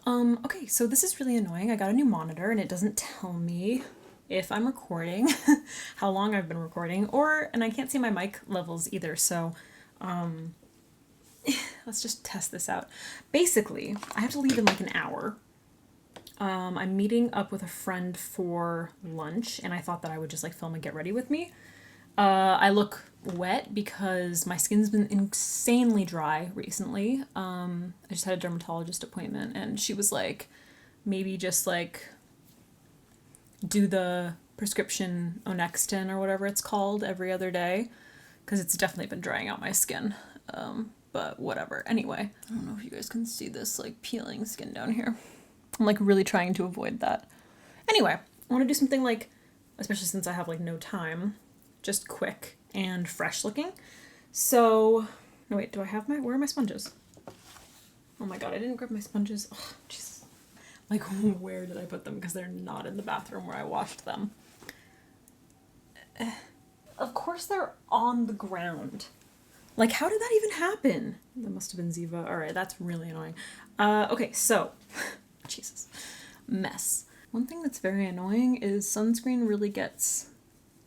Okay, so this is really annoying. I got a new monitor and it doesn't tell me if I'm recording, how long I've been recording, and I can't see my mic levels either, so, let's just test this out. Basically, I have to leave in like an hour. I'm meeting up with a friend for lunch, and I thought that I would just like film and get ready with me. I look wet because my skin's been insanely dry recently. I just had a dermatologist appointment and she was like, maybe just like do the prescription Onextin or whatever it's called every other day because it's definitely been drying out my skin. But whatever. Anyway, I don't know if you guys can see this like peeling skin down here. I'm like really trying to avoid that. Anyway, I want to do something like, especially since I have like no time, just quick and fresh looking. So, no wait, where are my sponges? Oh my god, I didn't grab my sponges. Oh, Jesus. Like, where did I put them? Because they're not in the bathroom where I washed them. Of course they're on the ground. Like, how did that even happen? That must have been Ziva. Alright, that's really annoying. Okay, so, Jesus. Mess. One thing that's very annoying is sunscreen really gets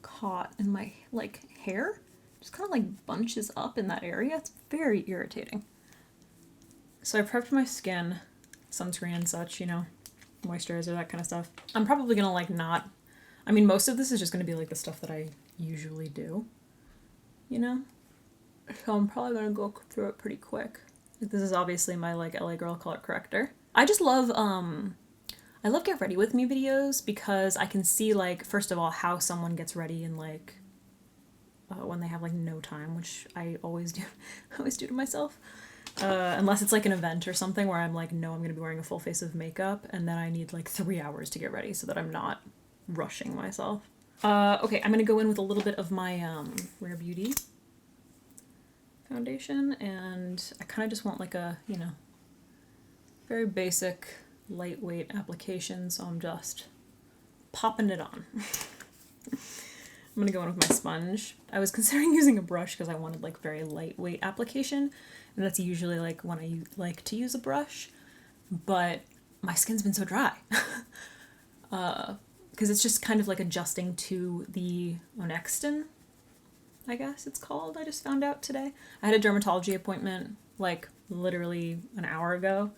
caught in my, like, hair. Just kind of, like, bunches up in that area. It's very irritating. So I prepped my skin, sunscreen and such, you know, moisturizer, that kind of stuff. I'm probably gonna, like, most of this is just gonna be, like, the stuff that I usually do, you know? So I'm probably gonna go through it pretty quick. This is obviously my, like, LA Girl color corrector. I just love, I love get ready with me videos because I can see, like, first of all, how someone gets ready in, like, when they have, like, no time, which I always do, I always do to myself. Unless it's, like, an event or something where I'm like, no, I'm gonna be wearing a full face of makeup, and then I need, like, 3 hours to get ready so that I'm not rushing myself. Okay, I'm gonna go in with a little bit of my, Rare Beauty foundation, and I kind of just want, like, a, you know, very basic, lightweight application, so I'm just popping it on. I'm gonna go in with my sponge. I was considering using a brush because I wanted, like, very lightweight application, and that's usually, like, when I like to use a brush, but my skin's been so dry. Because it's just kind of, like, adjusting to the Onextin, I guess it's called. I just found out today. I had a dermatology appointment, like, literally an hour ago.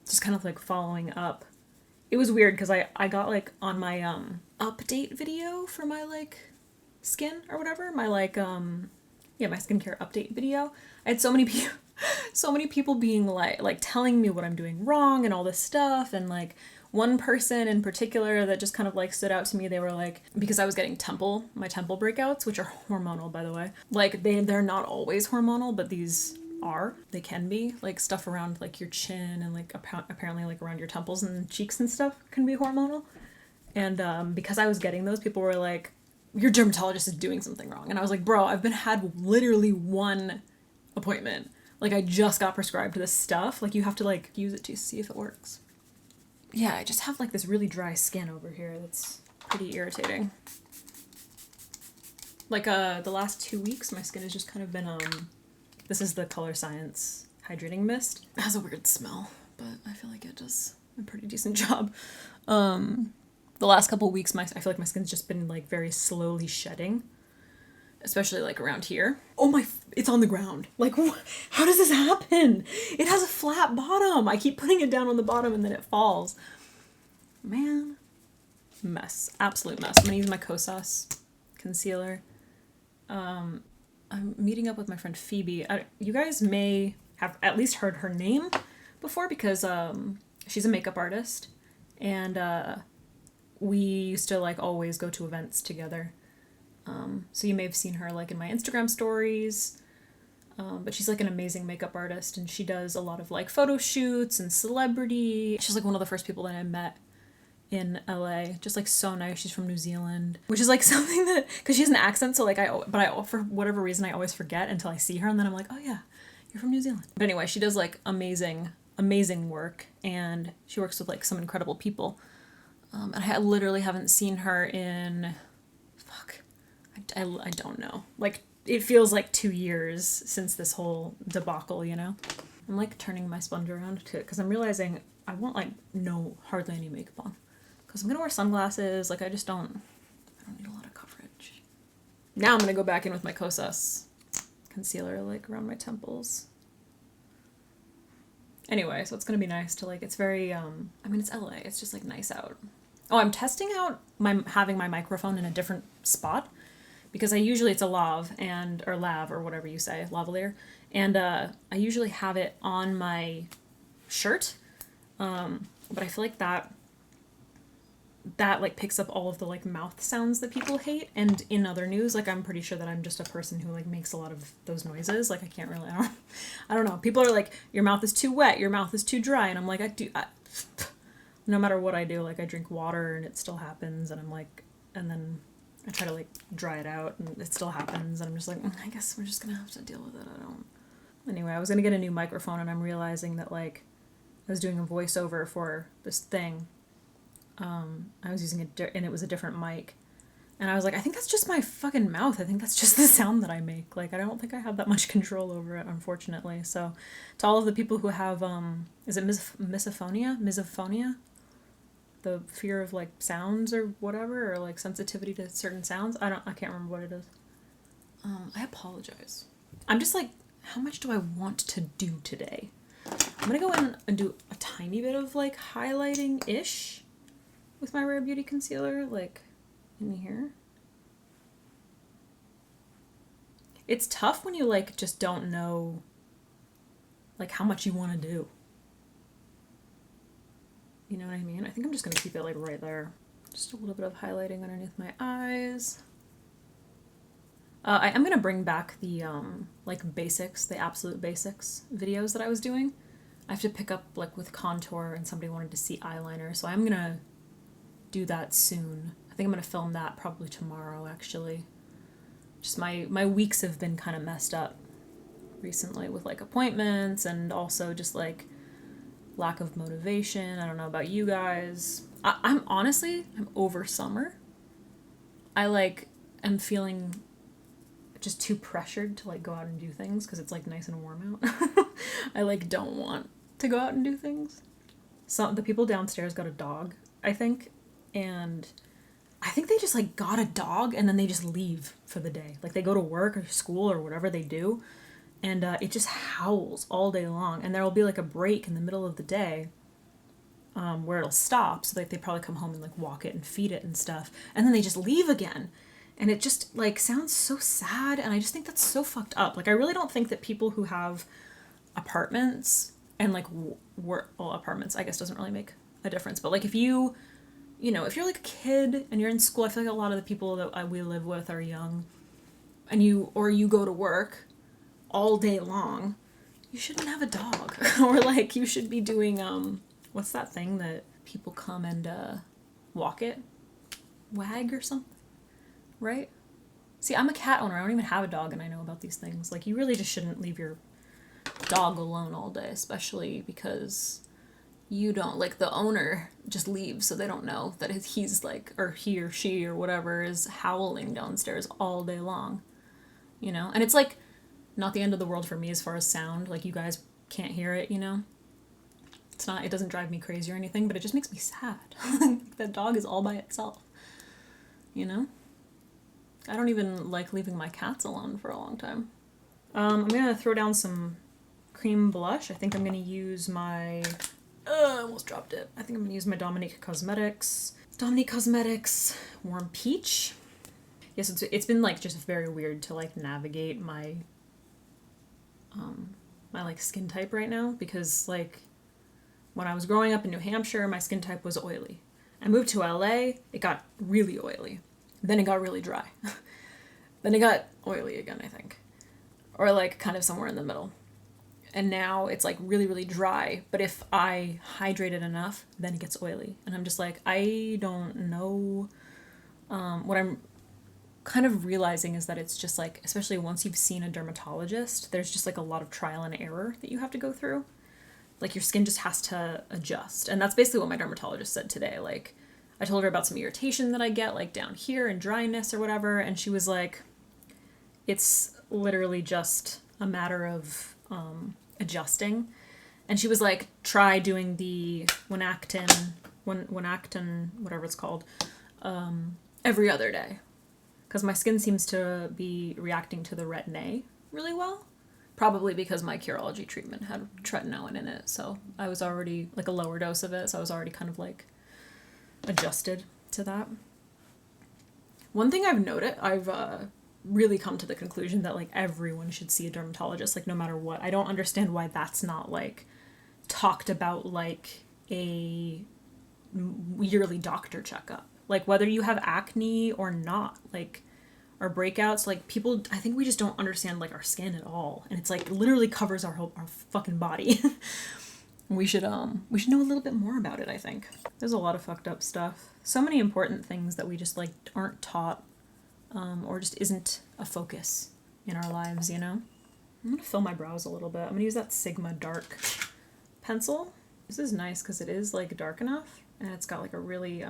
Just kind of, like, following up. It was weird because I got, like, on my update video for my, like, skin or whatever, my, like, yeah, my skincare update video. I had so many people so many people being like telling me what I'm doing wrong and all this stuff, and, like, one person in particular that just kind of, like, stood out to me. They were like, because I was getting my temple breakouts, which are hormonal, by the way. Like, they're not always hormonal, but these are. They can be. Like, stuff around, like, your chin and, like, apparently, like, around your temples and cheeks and stuff can be hormonal. And because I was getting those, people were like, your dermatologist is doing something wrong. And I was like, bro, I've had literally one appointment. Like, I just got prescribed this stuff. Like, you have to, like, use it to see if it works. Yeah, I just have, like, this really dry skin over here that's pretty irritating. Like, the last 2 weeks, my skin has just kind of been, this is the Color Science Hydrating Mist. It has a weird smell, but I feel like it does a pretty decent job. The last couple weeks, I feel like my skin's just been, like, very slowly shedding. Especially, like, around here. Oh it's on the ground. Like, how does this happen? It has a flat bottom. I keep putting it down on the bottom and then it falls. Man. Mess. Absolute mess. I'm gonna use my Kosas concealer. I'm meeting up with my friend Phoebe. You guys may have at least heard her name before because, she's a makeup artist. And, we used to, like, always go to events together. So you may have seen her, like, in my Instagram stories, but she's, like, an amazing makeup artist, and she does a lot of, like, photo shoots and celebrity. She's, like, one of the first people that I met in LA. Just, like, so nice. She's from New Zealand, which is, like, something that, because she has an accent, so, like, for whatever reason, I always forget until I see her, and then I'm like, oh yeah, you're from New Zealand. But anyway, she does, like, amazing work, and she works with, like, some incredible people. And I literally haven't seen her in, I don't know. Like, it feels like 2 years since this whole debacle, you know? I'm like turning my sponge around to, because I'm realizing I want like hardly any makeup on. Because I'm gonna wear sunglasses, like I don't need a lot of coverage. Now I'm gonna go back in with my Kosas concealer like around my temples. Anyway, so it's gonna be nice to like, it's very, I mean, it's LA, it's just like nice out. Oh, I'm testing out having my microphone in a different spot, because it's a lav or whatever you say, lavalier, and I usually have it on my shirt, but I feel like that like picks up all of the like mouth sounds that people hate. And in other news, like I'm pretty sure that I'm just a person who like makes a lot of those noises. Like I can't really, I don't know. People are like, your mouth is too wet, your mouth is too dry, and I'm like, no matter what I do, like I drink water and it still happens, and I'm like, and then I try to like dry it out and it still happens, and I'm just like, I guess we're just gonna have to deal with it. Anyway, I was gonna get a new microphone, and I'm realizing that like I was doing a voiceover for this thing. I was using and it was a different mic, and I was like, I think that's just my fucking mouth. I think that's just the sound that I make. Like I don't think I have that much control over it, unfortunately. So to all of the people who have is it misophonia, the fear of like sounds or whatever, or like sensitivity to certain sounds, I can't remember what it is. I apologize. I'm just like, how much do I want to do today? I'm gonna go in and do a tiny bit of like highlighting ish with my Rare Beauty concealer, like in here. It's tough when you like just don't know like how much you want to do. You know what I mean? I think I'm just gonna keep it like right there. Just a little bit of highlighting underneath my eyes. I am gonna bring back the like basics, the absolute basics videos that I was doing. I have to pick up like with contour, and somebody wanted to see eyeliner, so I'm gonna do that soon. I think I'm gonna film that probably tomorrow, actually. Just my weeks have been kind of messed up recently with like appointments, and also just like lack of motivation. I don't know about you guys. I'm honestly over summer. I like am feeling just too pressured to like go out and do things because it's like nice and warm out. I like don't want to go out and do things. So the people downstairs got a dog, I think, and I think they just like got a dog and then they just leave for the day. Like they go to work or school or whatever they do, and it just howls all day long. And there will be like a break in the middle of the day where it'll stop, so like they probably come home and like walk it and feed it and stuff, and then they just leave again. And it just like sounds so sad, and I just think that's so fucked up. Like I really don't think that people who have apartments and like apartments I guess doesn't really make a difference, but like if you know, if you're like a kid and you're in school, I feel like a lot of the people that we live with are young, and you go to work all day long, you shouldn't have a dog. Or like you should be doing what's that thing that people come and walk it, wag or something, right? See, I'm a cat owner, I don't even have a dog, and I know about these things. Like you really just shouldn't leave your dog alone all day, especially because you don't, like the owner just leaves, so they don't know that he's like, or he or she or whatever is howling downstairs all day long, you know? And it's like not the end of the world for me as far as sound, like you guys can't hear it, you know? It doesn't drive me crazy or anything, but it just makes me sad. That dog is all by itself, you know? I don't even like leaving my cats alone for a long time. I'm gonna throw down some cream blush. I think I'm gonna use my I almost dropped it. I think I'm gonna use my Dominique Cosmetics Warm Peach. Yes, it's been like just very weird to like navigate my my like skin type right now, because like when I was growing up in New Hampshire, my skin type was oily. I moved to LA, it got really oily. Then it got really dry. Then it got oily again, I think. Or like kind of somewhere in the middle. And now it's like really, really dry. But if I hydrate it enough, then it gets oily. And I'm just like, I don't know. What I'm kind of realizing is that it's just like, especially once you've seen a dermatologist, there's just like a lot of trial and error that you have to go through. Like your skin just has to adjust. And that's basically what my dermatologist said today. Like I told her about some irritation that I get like down here and dryness or whatever. And she was like, it's literally just a matter of adjusting. And she was like, try doing the Winactin, whatever it's called, every other day. Because my skin seems to be reacting to the Retin-A really well. Probably because my Curology treatment had tretinoin in it. So I was already, like a lower dose of it, so I was already kind of like adjusted to that. One thing I've noted, I've really come to the conclusion that like everyone should see a dermatologist, like no matter what. I don't understand why that's not like talked about like a yearly doctor checkup. Like whether you have acne or not, like, or breakouts, like people, I think we just don't understand like our skin at all. And it's like literally covers our fucking body. We should know a little bit more about it, I think. There's a lot of fucked up stuff. So many important things that we just like aren't taught, or just isn't a focus in our lives, you know? I'm gonna fill my brows a little bit. I'm gonna use that Sigma Dark pencil. This is nice because it is like dark enough and it's got like a really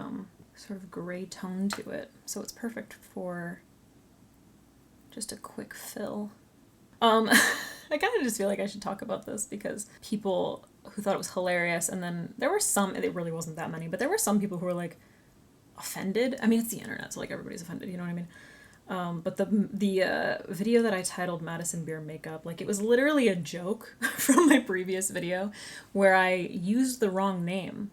sort of gray tone to it. So it's perfect for just a quick fill. I kind of just feel like I should talk about this because people who thought it was hilarious, and then there were some, it really wasn't that many, but there were some people who were like offended. I mean, it's the internet, so like everybody's offended, you know what I mean? But the video that I titled Maddison Brae Makeup, like it was literally a joke from my previous video where I used the wrong name.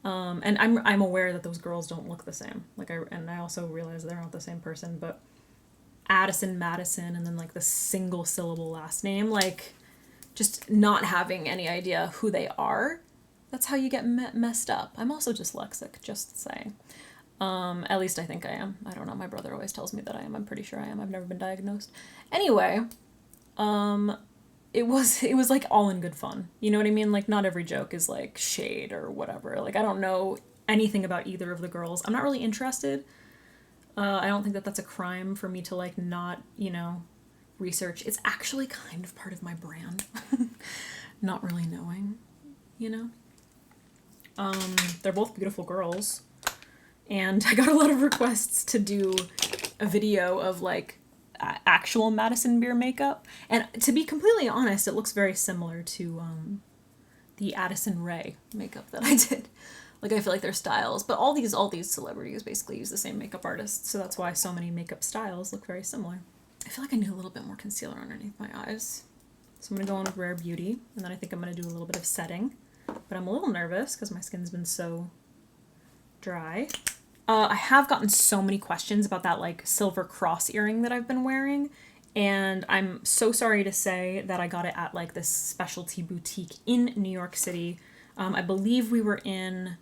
And I'm aware that those girls don't look the same. Like I also realize they're not the same person, but Addison, Maddison, and then like the single syllable last name, like just not having any idea who they are. That's how you get messed up. I'm also dyslexic, just saying. At least I think I am. I don't know. My brother always tells me that I am. I'm pretty sure I am. I've never been diagnosed. Anyway, it was like all in good fun. You know what I mean? Like not every joke is like shade or whatever. Like I don't know anything about either of the girls. I'm not really interested. I don't think that that's a crime for me to like not, you know, research. It's actually kind of part of my brand. Not really knowing, you know? They're both beautiful girls. And I got a lot of requests to do a video of like actual Maddison Brae makeup. And to be completely honest, it looks very similar to the Addison Rae makeup that I did. Like I feel like their styles, but all these celebrities basically use the same makeup artist, so that's why so many makeup styles look very similar. I feel like I need a little bit more concealer underneath my eyes. So I'm gonna go in with Rare Beauty, and then I think I'm gonna do a little bit of setting. But I'm a little nervous because my skin's been so dry. I have gotten so many questions about that like silver cross earring that I've been wearing, and I'm so sorry to say that I got it at like this specialty boutique in New York City. I believe we were in,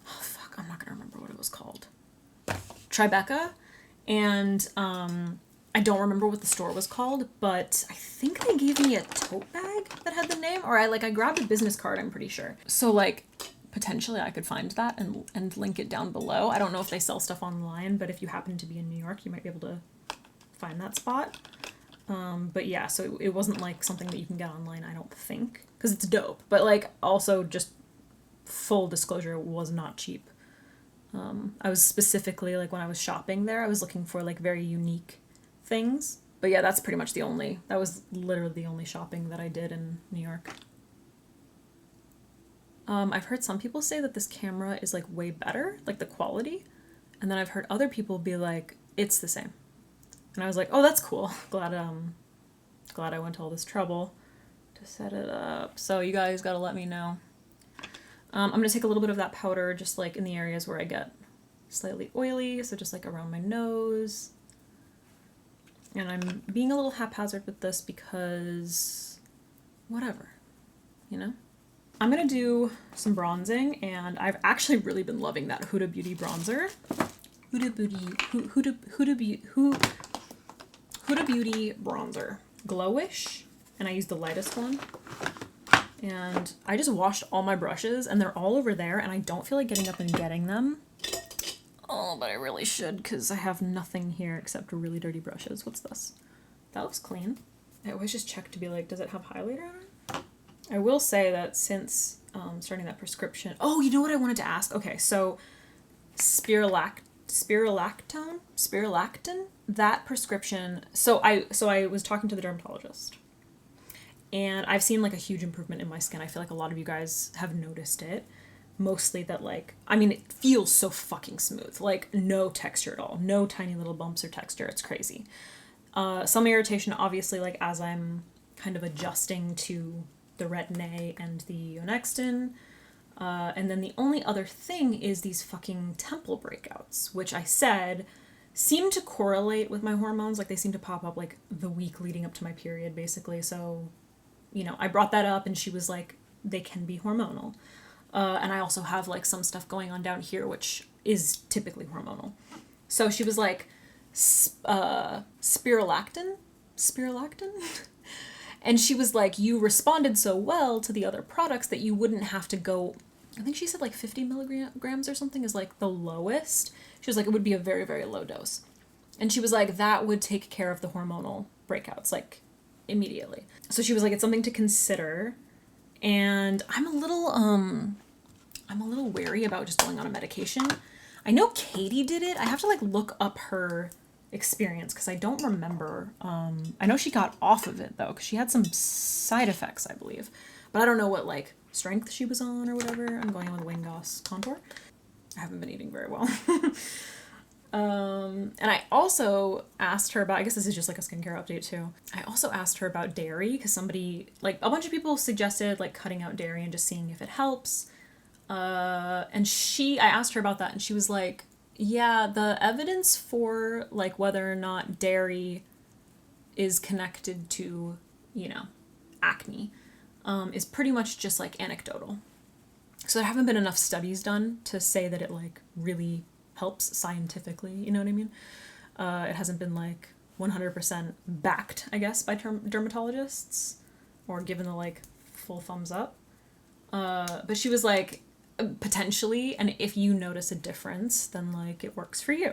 oh fuck, I'm not gonna remember what it was called. Tribeca, and I don't remember what the store was called, but I think they gave me a tote bag that had the name, or I grabbed a business card, I'm pretty sure. So like potentially I could find that and link it down below. I don't know if they sell stuff online, but if you happen to be in New York, you might be able to find that spot. But yeah, so it wasn't like something that you can get online, I don't think, because it's dope. But like also just full disclosure, it was not cheap. I was specifically like when I was shopping there, I was looking for like very unique things. But yeah, that's pretty much that was literally the only shopping that I did in New York. I've heard some people say that this camera is like way better, like the quality. And then I've heard other people be like, it's the same. And I was like, oh, that's cool. Glad I went to all this trouble to set it up. So you guys gotta let me know. I'm gonna take a little bit of that powder just like in the areas where I get slightly oily, so just like around my nose. And I'm being a little haphazard with this because whatever, you know? I'm gonna do some bronzing, and I've actually really been loving that Huda Beauty bronzer. Huda Beauty bronzer. Glowish, and I used the lightest one. And I just washed all my brushes, and they're all over there, and I don't feel like getting up and getting them. Oh, but I really should, because I have nothing here except really dirty brushes. What's this? That looks clean. I always just check to be like, does it have highlighter on it? I will say that since starting that prescription... Oh, you know what I wanted to ask? Okay, so Spironolactone, that prescription... So I was talking to the dermatologist, And I've seen like a huge improvement in my skin. I feel like a lot of you guys have noticed it. Mostly that like, I mean, it feels so fucking smooth. Like no texture at all. No tiny little bumps or texture. It's crazy. Some irritation, obviously, like as I'm kind of adjusting to the Retin-A and the Onextin. And then the only other thing is these fucking temple breakouts, which I said seem to correlate with my hormones. Like they seem to pop up like the week leading up to my period, basically. So, you know, I brought that up and she was like, they can be hormonal. And I also have like some stuff going on down here, which is typically hormonal. So she was like, Spironolactone? And she was like, you responded so well to the other products that you wouldn't have to go, I think she said like 50 milligrams or something is like the lowest. She was like, it would be a very, very low dose. And she was like, that would take care of the hormonal breakouts, like immediately. So she was like, it's something to consider. And I'm a little wary about just going on a medication. I know Katie did it. I have to like look up her experience because I don't remember. I know she got off of it though because she had some side effects, I believe. But I don't know what like strength she was on or whatever. I'm going on with Wayne Goss Contour. I haven't been eating very well. And I also asked her about, I guess this is just like a skincare update too. I also asked her about dairy because somebody, like a bunch of people suggested like cutting out dairy and just seeing if it helps. And I asked her about that and she was like, yeah, the evidence for like whether or not dairy is connected to, you know, acne, is pretty much just like anecdotal. So there haven't been enough studies done to say that it like really helps scientifically, you know what I mean? It hasn't been like 100% backed, I guess, by dermatologists or given the like full thumbs up. But she was like, potentially, and if you notice a difference, then like it works for you.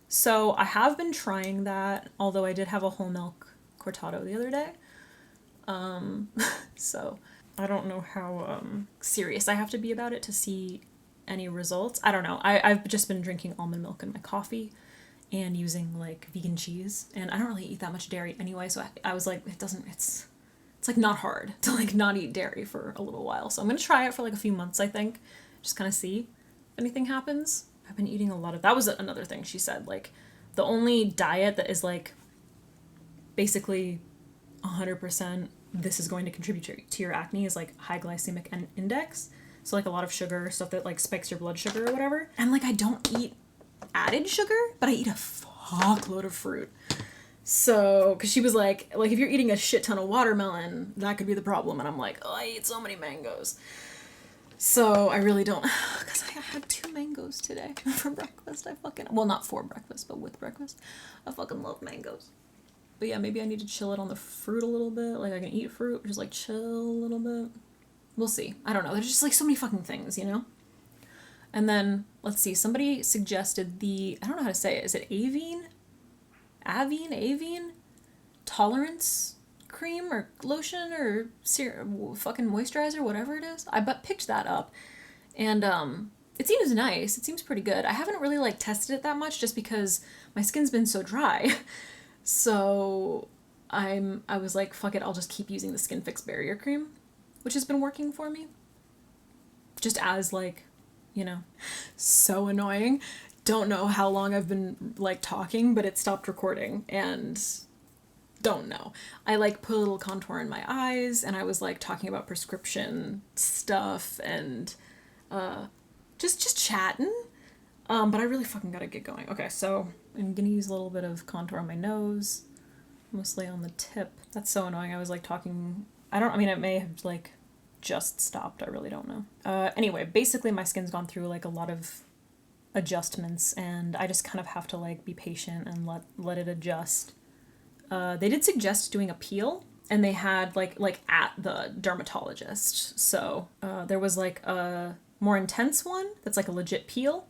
So I have been trying that, although I did have a whole milk cortado the other day. So I don't know how serious I have to be about it to see any results. I don't know. I've just been drinking almond milk in my coffee and using like vegan cheese, and I don't really eat that much dairy anyway, so I was like, it's like not hard to like not eat dairy for a little while. So I'm gonna try it for like a few months, I think. Just kind of see if anything happens. I've been eating a lot of, that was another thing she said, like the only diet that is like basically 100% this is going to contribute to your acne is like high glycemic index. So like a lot of sugar, stuff that like spikes your blood sugar or whatever. And like I don't eat added sugar, but I eat a fuckload of fruit. So, because she was like if you're eating a shit ton of watermelon, that could be the problem. And I'm like, oh, I eat so many mangoes. So I really don't, because I had 2 mangoes today for breakfast. Well, not for breakfast, but with breakfast. I fucking love mangoes. But yeah, maybe I need to chill it on the fruit a little bit. Like I can eat fruit, just like chill a little bit. We'll see. I don't know. There's just like so many fucking things, you know? And then, let's see, somebody suggested I don't know how to say it. Is it avene tolerance cream or lotion or fucking moisturizer, whatever it is. I picked that up, and it seems nice. It seems pretty good. I haven't really like tested it that much just because my skin's been so dry. So I was like, fuck it, I'll just keep using the Skin Fix Barrier Cream, which has been working for me. Just as like, you know, so annoying. Don't know how long I've been like talking, but it stopped recording and don't know. I like put a little contour in my eyes and I was like talking about prescription stuff and just chatting. But I really fucking gotta get going. Okay, so I'm gonna use a little bit of contour on my nose, mostly on the tip. That's so annoying. I was like talking, it may have like just stopped. I really don't know. Anyway, basically my skin's gone through like a lot of adjustments and I just kind of have to like be patient and let it adjust. They did suggest doing a peel and they had like at the dermatologist. So there was like a more intense one that's like a legit peel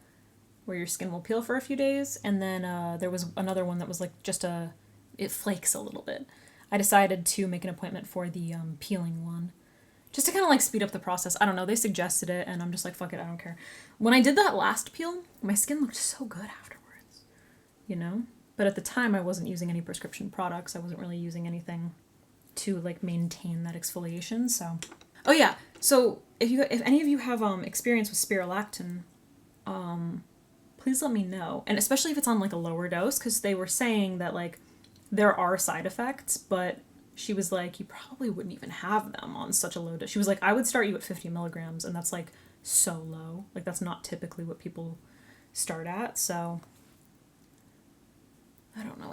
where your skin will peel for a few days. And then there was another one that was like just it flakes a little bit. I decided to make an appointment for the peeling one. Just to kind of like speed up the process. I don't know, they suggested it and I'm just like, fuck it, I don't care. When I did that last peel, my skin looked so good afterwards, you know? But at the time I wasn't using any prescription products. I wasn't really using anything to like maintain that exfoliation. So, oh yeah. So if any of you have experience with Spironolactone, please let me know. And especially if it's on like a lower dose, because they were saying that like there are side effects, but she was like, you probably wouldn't even have them on such a low dose. She was like, I would start you at 50 milligrams, and that's like so low. Like that's not typically what people start at. So I don't know.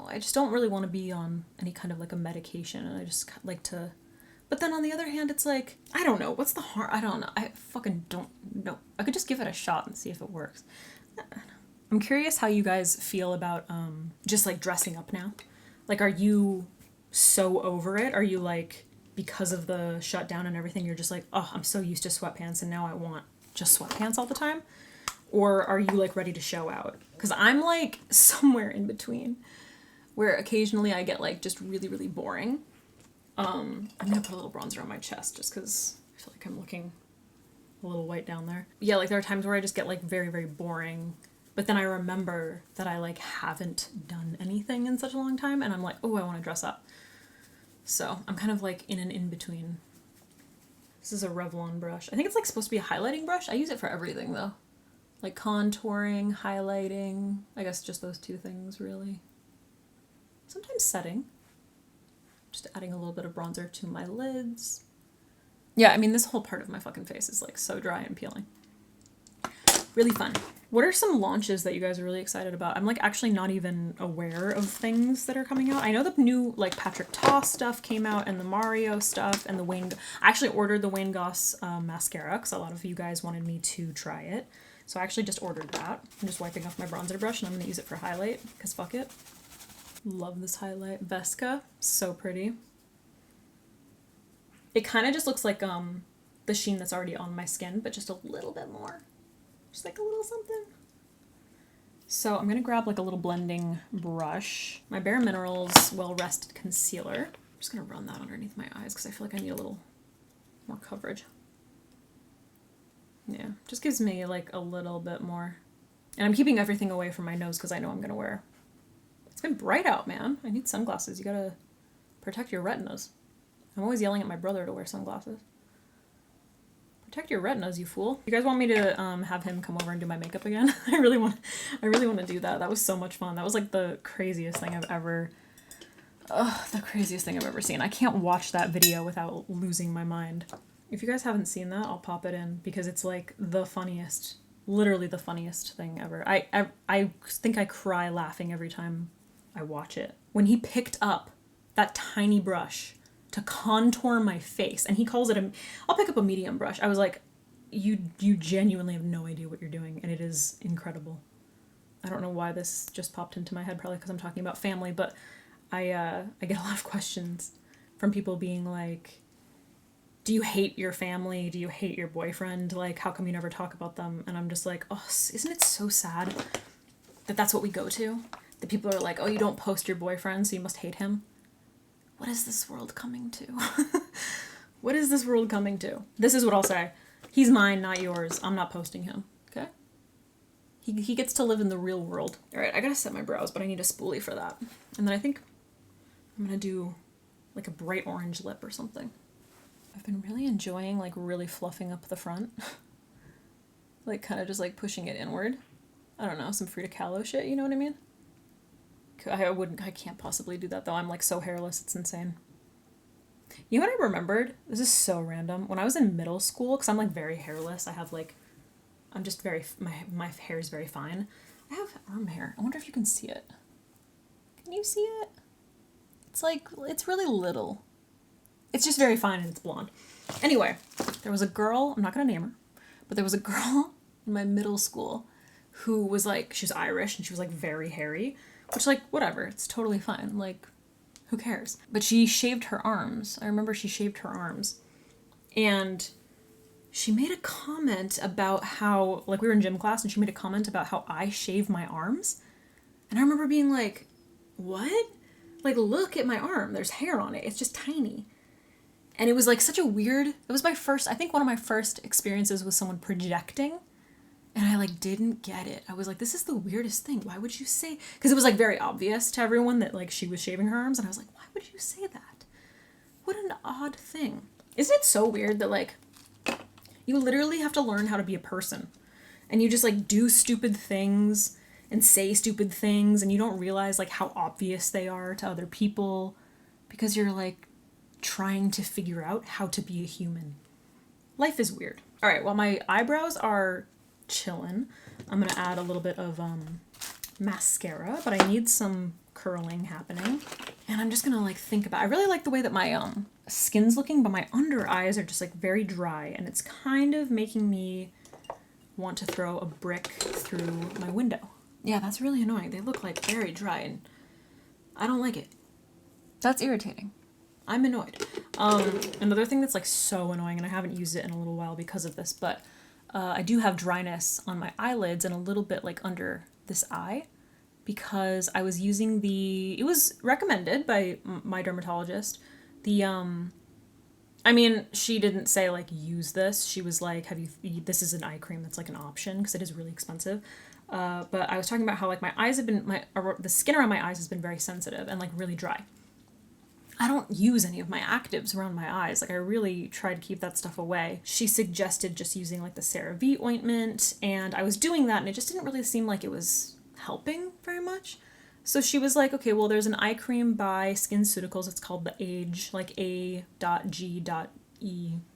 I just don't really want to be on any kind of like a medication, and I just like to. But then on the other hand, it's like, I don't know. What's the harm? I don't know. I fucking don't know. I could just give it a shot and see if it works. I'm curious how you guys feel about just like dressing up now. Like, are you so over it? Are you like, because of the shutdown and everything, you're just like, oh, I'm so used to sweatpants and now I want just sweatpants all the time? Or are you like ready to show out? Because I'm like somewhere in between, where occasionally I get like just really, really boring. I'm gonna put a little bronzer on my chest just because I feel like I'm looking a little white down there. Yeah, like there are times where I just get like very, very boring, but then I remember that I like haven't done anything in such a long time, and I'm like, oh, I want to dress up. So I'm kind of like in an in-between. This is a Revlon brush. I think it's like supposed to be a highlighting brush. I use it for everything though. Like contouring, highlighting, I guess just those two things really. Sometimes setting. Just adding a little bit of bronzer to my lids. Yeah, I mean, this whole part of my fucking face is like so dry and peeling. Really fun. What are some launches that you guys are really excited about? I'm like actually not even aware of things that are coming out. I know the new like Patrick Ta stuff came out, and the Mario stuff, and the Wayne. I actually ordered the Wayne Goss mascara because a lot of you guys wanted me to try it. So I actually just ordered that. I'm just wiping off my bronzer brush and I'm gonna use it for highlight because fuck it. Love this highlight. Vesca, so pretty. It kind of just looks like the sheen that's already on my skin, but just a little bit more. Just like a little something. So I'm gonna grab like a little blending brush. My Bare Minerals Well Rested Concealer. I'm just gonna run that underneath my eyes because I feel like I need a little more coverage. Yeah, just gives me like a little bit more. And I'm keeping everything away from my nose because I know I'm gonna wear. It's been bright out, man. I need sunglasses. You gotta protect your retinas. I'm always yelling at my brother to wear sunglasses. Protect your retinas, you fool. You guys want me to have him come over and do my makeup again? I really want to do that. That was so much fun. That was like the craziest thing I've ever seen. I can't watch that video without losing my mind. If you guys haven't seen that, I'll pop it in because it's like the funniest, literally the funniest thing ever. I think I cry laughing every time I watch it. When he picked up that tiny brush to contour my face, and he calls it I'll pick up a medium brush. I was like, you genuinely have no idea what you're doing, and it is incredible. I don't know why this just popped into my head, probably because I'm talking about family, but I get a lot of questions from people being like, do you hate your family? Do you hate your boyfriend? Like, how come you never talk about them? And I'm just like, oh, isn't it so sad that that's what we go to? That people are like, oh, you don't post your boyfriend, so you must hate him. What is this world coming to? What is this world coming to? This is what I'll say. He's mine, not yours. I'm not posting him, okay? He gets to live in the real world. All right, I gotta set my brows, but I need a spoolie for that. And then I think I'm gonna do like a bright orange lip or something. I've been really enjoying like really fluffing up the front. Like kind of just like pushing it inward. I don't know, some Frida Kahlo shit, you know what I mean? I can't possibly do that though. I'm like so hairless, it's insane. You know what I remembered? This is so random. When I was in middle school, because I'm like very hairless, I have like, I'm just very, my hair is very fine. I have arm hair. I wonder if you can see it. Can you see it? It's like, it's really little. It's just very fine and it's blonde. Anyway, there was a girl, I'm not gonna name her, but there was a girl in my middle school who was like, she was Irish and she was like very hairy, which like, whatever, it's totally fine. Like, who cares? But she shaved her arms. I remember she shaved her arms. And she made a comment about how, like we were in gym class and she made a comment about how I shave my arms. And I remember being like, what? Like, look at my arm. There's hair on it. It's just tiny. And it was like such a weird, it was I think one of my first experiences with someone projecting. And I like didn't get it. I was like, this is the weirdest thing. Why would you say? Because it was like very obvious to everyone that like she was shaving her arms. And I was like, why would you say that? What an odd thing. Isn't it so weird that, like, you literally have to learn how to be a person, and you just, like, do stupid things and say stupid things, and you don't realize, like, how obvious they are to other people because you're, like, trying to figure out how to be a human. Life is weird. All right, well, my eyebrows are chillin'. I'm gonna add a little bit of mascara, but I need some curling happening. And I'm just gonna, like, think about, I really like the way that my skin's looking, but my under eyes are just, like, very dry, and it's kind of making me want to throw a brick through my window. Yeah, that's really annoying. They look, like, very dry, and I don't like it. That's irritating. I'm annoyed. Another thing that's, like, so annoying, and I haven't used it in a little while because of this, but I do have dryness on my eyelids and a little bit, like, under this eye, because I was using it was recommended by my dermatologist. I mean, she didn't say, like, use this. She was like, this is an eye cream that's, like, an option, because it is really expensive. But I was talking about how, like, my eyes have been, the skin around my eyes has been very sensitive and, like, really dry. I don't use any of my actives around my eyes. Like, I really try to keep that stuff away. She suggested just using, like, the CeraVe ointment, and I was doing that, and it just didn't really seem like it was helping very much. So she was like, okay, well, there's an eye cream by SkinCeuticals. It's called the Age, like A.G.E,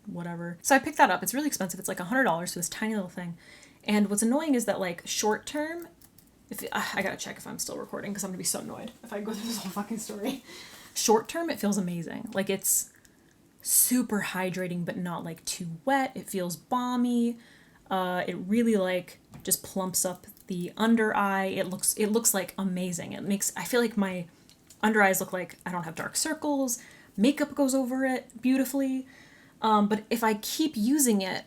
whatever. So I picked that up. It's really expensive. It's like $100 for this tiny little thing. And what's annoying is that, like, short term, I gotta check if I'm still recording because I'm gonna be so annoyed if I go through this whole fucking story. Short term, it feels amazing. Like, it's super hydrating, but not, like, too wet. It feels balmy. It really, like, just plumps up the under eye. It looks like amazing. I feel like my under eyes look like I don't have dark circles. Makeup goes over it beautifully. But if I keep using it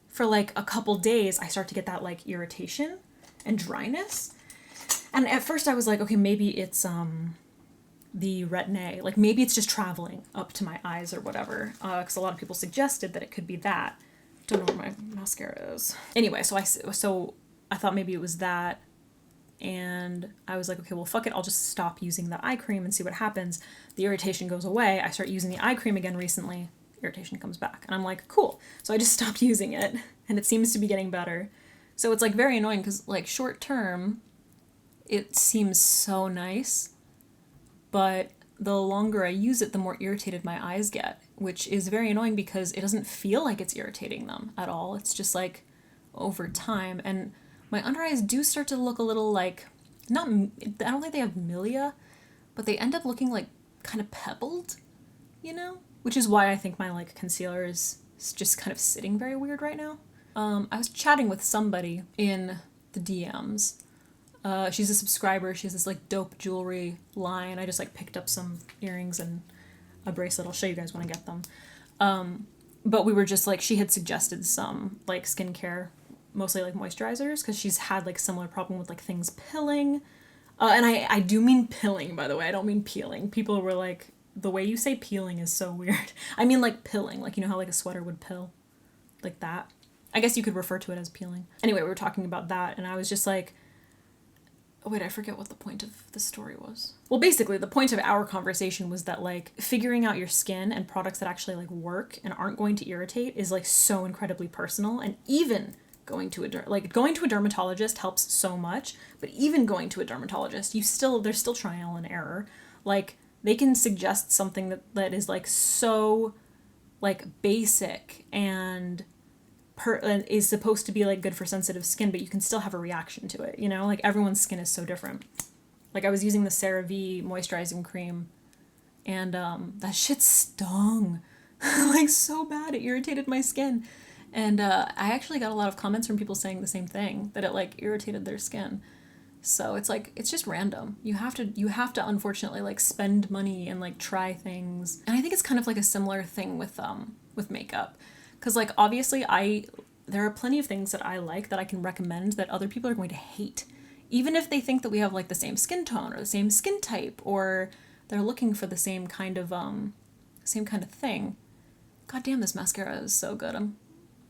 for, like, a couple days, I start to get that, like, irritation and dryness. And at first I was like, okay, maybe it's the retin-A. Like, maybe it's just traveling up to my eyes or whatever. Because a lot of people suggested that it could be that. Don't know where my mascara is. Anyway, so I thought maybe it was that. And I was like, okay, well, fuck it. I'll just stop using the eye cream and see what happens. The irritation goes away. I start using the eye cream again recently. Irritation comes back. And I'm like, cool. So I just stopped using it. And it seems to be getting better. So it's, like, very annoying because, like, short term, it seems so nice. But the longer I use it, the more irritated my eyes get, which is very annoying because it doesn't feel like it's irritating them at all. It's just, like, over time. And my under eyes do start to look a little, like, I don't think they have milia, but they end up looking, like, kind of pebbled, you know? Which is why I think my, like, concealer is just kind of sitting very weird right now. I was chatting with somebody in the DMs. She's a subscriber. She has this, like, dope jewelry line. I just, like, picked up some earrings and a bracelet. I'll show you guys when I get them. But we were just, like, she had suggested some, like, skincare, mostly, like, moisturizers, because she's had, like, similar problem with, like, things pilling. And I do mean pilling, by the way. I don't mean peeling. People were like, the way you say peeling is so weird. I mean, like, pilling. Like, you know how, like, a sweater would pill? Like that. I guess you could refer to it as peeling. Anyway, we were talking about that, and I was just like, oh, wait, I forget what the point of the story was. Well, basically, the point of our conversation was that, like, figuring out your skin and products that actually, like, work and aren't going to irritate is, like, so incredibly personal. And even going to a dermatologist helps so much, but even going to a dermatologist, there's still trial and error. Like, they can suggest something that is, like, so, like, basic and is supposed to be, like, good for sensitive skin, but you can still have a reaction to it, you know? Like, everyone's skin is so different. Like, I was using the CeraVe moisturizing cream, and that shit stung. Like, so bad. It irritated my skin. And I actually got a lot of comments from people saying the same thing, that it, like, irritated their skin. So it's, like, it's just random. You have to unfortunately, like, spend money and, like, try things. And I think it's kind of like a similar thing with makeup. Because, like, obviously there are plenty of things that I like that I can recommend that other people are going to hate. Even if they think that we have, like, the same skin tone or the same skin type, or they're looking for the same kind of thing. God damn, this mascara is so good. I'm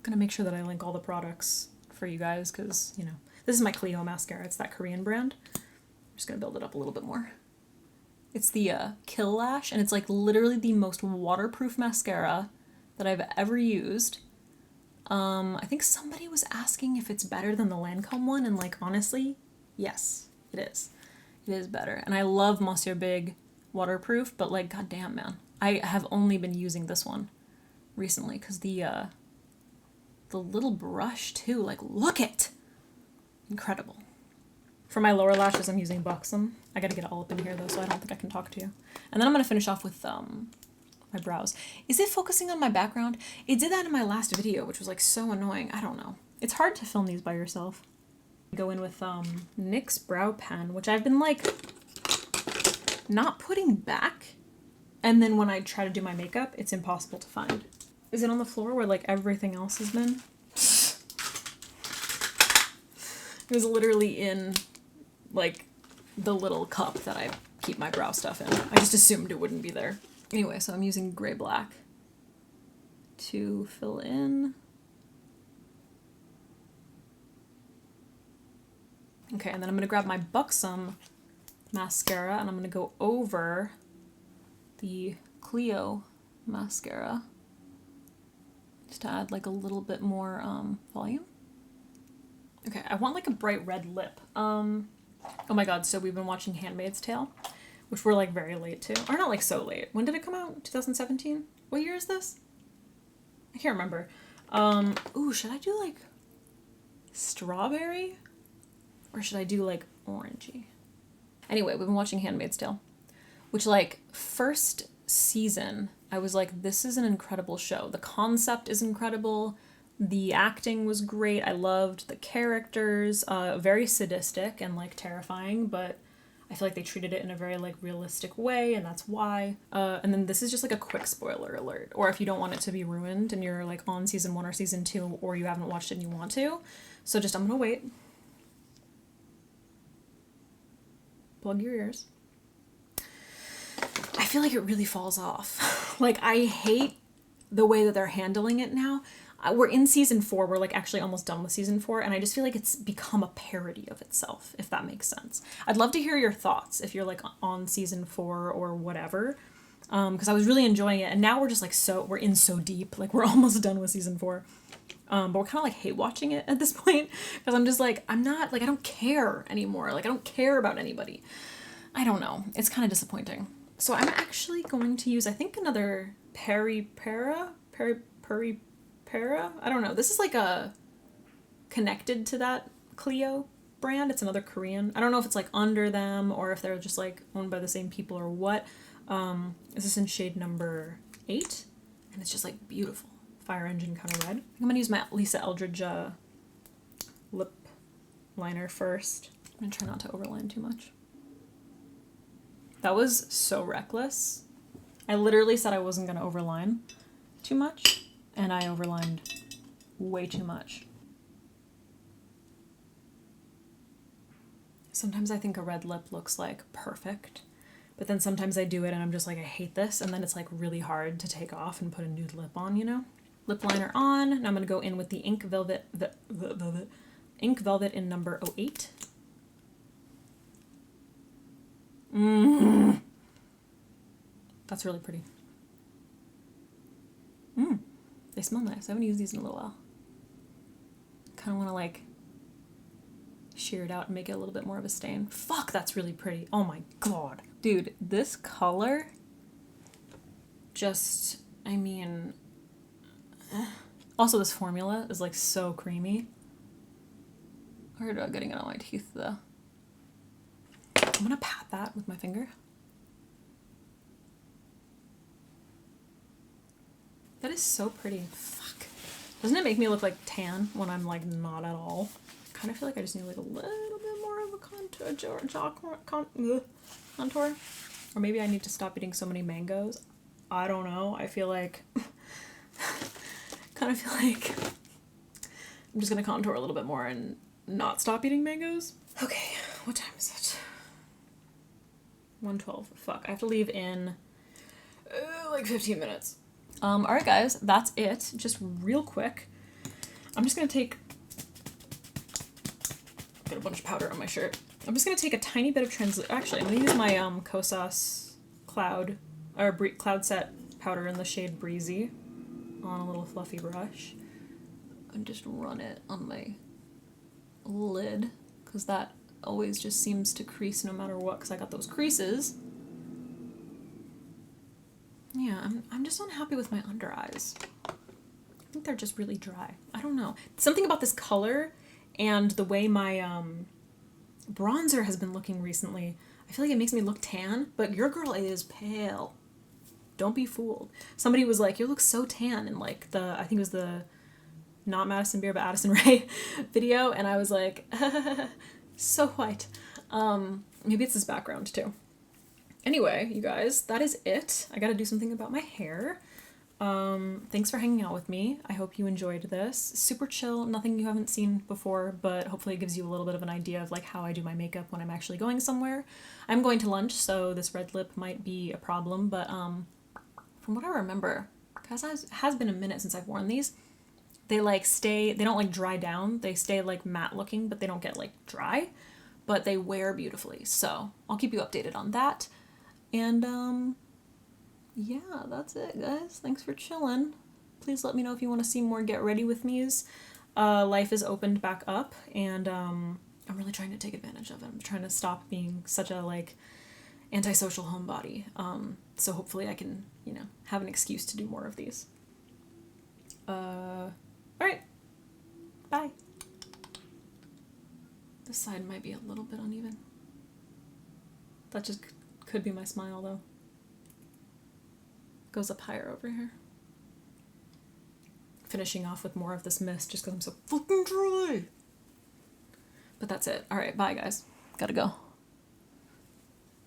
gonna make sure that I link all the products for you guys, because, you know, this is my Clio mascara. It's that Korean brand. I'm just gonna build it up a little bit more. It's the Kill Lash, and it's like literally the most waterproof mascara that I've ever used. I think somebody was asking if it's better than the Lancome one, and like honestly, yes, it is. It is better. And I love Monsieur Big waterproof, but like goddamn man, I have only been using this one recently because the little brush too, like look it, incredible. For my lower lashes, I'm using Buxom. I gotta get it all up in here though, so I don't think I can talk to you. And then I'm gonna finish off with my brows. Is it focusing on my background? It did that in my last video, which was like so annoying. I don't know. It's hard to film these by yourself. Go in with NYX brow pen, which I've been like not putting back. And then when I try to do my makeup, it's impossible to find. Is it on the floor where like everything else has been? It was literally in like the little cup that I keep my brow stuff in. I just assumed it wouldn't be there. Anyway, so I'm using gray black to fill in. Okay, and then I'm gonna grab my Buxom mascara and I'm gonna go over the Clio mascara just to add like a little bit more volume. Okay, I want like a bright red lip. Oh my god, so we've been watching Handmaid's Tale, which we're like very late to. Or not like so late. When did it come out? 2017? What year is this? I can't remember. Ooh, should I do like strawberry? Or should I do like orangey? Anyway, we've been watching Handmaid's Tale, which like first season, I was like, this is an incredible show. The concept is incredible. The acting was great. I loved the characters. Very sadistic and like terrifying, but I feel like they treated it in a very like realistic way, and that's why. And then this is just like a quick spoiler alert, or if you don't want it to be ruined and you're like on season 1 or season 2, or you haven't watched it and you want to. So just, I'm gonna wait. Plug your ears. I feel like it really falls off. Like, I hate the way that they're handling it now. We're in season 4. We're like actually almost done with season 4. And I just feel like it's become a parody of itself, if that makes sense. I'd love to hear your thoughts if you're like on season 4 or whatever. Because I was really enjoying it. And now we're just like we're in so deep. Like, we're almost done with season 4. But we're kind of like hate watching it at this point. Because I'm just like, I'm not, like, I don't care anymore. Like, I don't care about anybody. I don't know. It's kind of disappointing. So I'm actually going to use, I think, another Peri-Pera? I don't know. This is like a connected to that Clio brand. It's another Korean. I don't know if it's like under them or if they're just like owned by the same people or what. This is in shade number 8. And it's just like beautiful. Fire engine kind of red. I'm going to use my Lisa Eldridge lip liner first. I'm going to try not to overline too much. That was so reckless. I literally said I wasn't going to overline too much, and I overlined way too much. Sometimes I think a red lip looks like perfect, but then sometimes I do it and I'm just like, I hate this, and then it's like really hard to take off and put a nude lip on, you know? Lip liner on. Now I'm going to go in with the Ink Velvet in number 08. That's really pretty. They smell nice. I haven't used these in a little while. Kind of want to like shear it out and make it a little bit more of a stain. Fuck, that's really pretty. Oh my god. Dude, this color just, I mean, also this formula is like so creamy. I heard about getting it on my teeth though. I'm gonna pat that with my finger. That is so pretty. Fuck. Doesn't it make me look like tan when I'm like not at all? I kind of feel like I just need like a little bit more of a contour. Or maybe I need to stop eating so many mangoes. I don't know. I feel like, kind of feel like I'm just gonna contour a little bit more and not stop eating mangoes. Okay, what time is it? 1:12. Fuck, I have to leave in like 15 minutes. Alright guys, that's it. Just real quick. I'm just gonna take, got a bunch of powder on my shirt. I'm just gonna take a tiny bit of actually, I'm gonna use my Kosas Cloud Set powder in the shade Breezy on a little fluffy brush. And just run it on my lid, because that always just seems to crease no matter what, because I got those creases. Yeah, I'm just unhappy with my under eyes. I think they're just really dry. I don't know. Something about this color and the way my bronzer has been looking recently, I feel like it makes me look tan, but your girl is pale. Don't be fooled. Somebody was like, you look so tan in like I think it was the not Maddison Brae, but Addison Rae video, and I was like, so white. Maybe it's this background too. Anyway, you guys, that is it. I gotta do something about my hair. Thanks for hanging out with me. I hope you enjoyed this. Super chill, nothing you haven't seen before, but hopefully it gives you a little bit of an idea of like how I do my makeup when I'm actually going somewhere. I'm going to lunch, so this red lip might be a problem, but from what I remember, because it has been a minute since I've worn these, they don't like dry down. They stay like matte looking, but they don't get like dry, but they wear beautifully. So I'll keep you updated on that. And yeah, that's it, guys. Thanks for chilling. Please let me know if you want to see more Get Ready With Me's. Life is opened back up, and I'm really trying to take advantage of it. I'm trying to stop being such a like antisocial homebody. So hopefully I can, have an excuse to do more of these. Alright. Bye. This side might be a little bit uneven. That just could be my smile, though. Goes up higher over here. Finishing off with more of this mist just because I'm so fucking dry. But that's it. Alright, bye, guys. Gotta go.